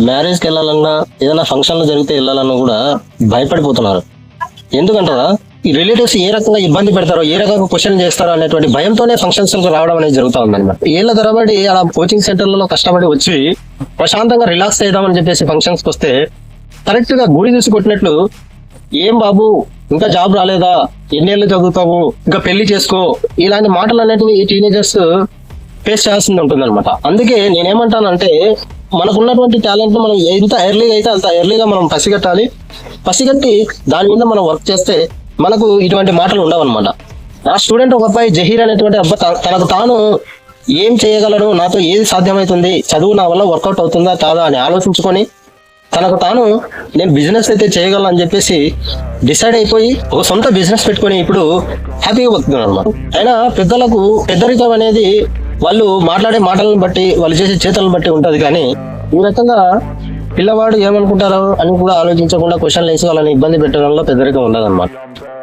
మ్యారేజ్కి వెళ్ళాలన్నా ఏదైనా ఫంక్షన్లు జరిగితే వెళ్ళాలన్నా కూడా భయపడిపోతున్నారు. ఎందుకంటారా, ఈ రిలేటివ్స్ ఏ రకంగా ఇబ్బంది పెడతారో, ఏ రకంగా క్వశ్చన్ చేస్తారో అనేటువంటి భయంతోనే ఫంక్షన్స్ రావడం అనేది జరుగుతా ఉందన్నమాట. ఏళ్ల తరబడి అలా కోచింగ్ సెంటర్లలో కష్టపడి వచ్చి ప్రశాంతంగా రిలాక్స్ చేద్దామని చెప్పేసి ఫంక్షన్స్కి వస్తే కరెక్ట్ గా గుడి చూసి కొట్టినట్లు, ఏం బాబు ఇంకా జాబ్ రాలేదా, ఎన్నేళ్ళు చదువుతావు, ఇంకా పెళ్లి చేసుకో, ఇలాంటి మాటలు అనేటివి ఈ టీనేజర్స్ ఫేస్ చేయాల్సింది ఉంటుంది అనమాట. అందుకే నేనేమంటానంటే, మనకున్నటువంటి టాలెంట్ మనం ఎంత ఎర్లీగా అయితే అంత ఎర్లీగా మనం పసిగట్టాలి. పసిగట్టి దాని మీద మనం వర్క్ చేస్తే మనకు ఇటువంటి మాటలు ఉండవన్నమాట. ఆ స్టూడెంట్ ఒక అబ్బాయి జహీర్ అనేటువంటి అబ్బాయి తనకు తాను ఏం చేయగలను, నాతో ఏది సాధ్యమవుతుంది, చదువు నా వల్ల వర్కౌట్ అవుతుందా కాదా అని ఆలోచించుకొని తనకు తాను నేను బిజినెస్ అయితే చేయగలను అని చెప్పేసి డిసైడ్ అయిపోయి ఒక సొంత బిజినెస్ పెట్టుకొని ఇప్పుడు హ్యాపీగా బతుకుతున్నాను అనమాట. అయినా పెద్దలకు పెద్దరికం అనేది వాళ్ళు మాట్లాడే మాటలను బట్టి, వాళ్ళు చేసే చేతలను బట్టి ఉంటది. కానీ ఈ రకంగా పిల్లవాడు ఏమనుకుంటారో అని కూడా ఆలోచించకుండా క్వశ్చన్లు వేసి వాళ్ళని ఇబ్బంది పెట్టడంలో పెద్దరికం ఉండదన్నమాట.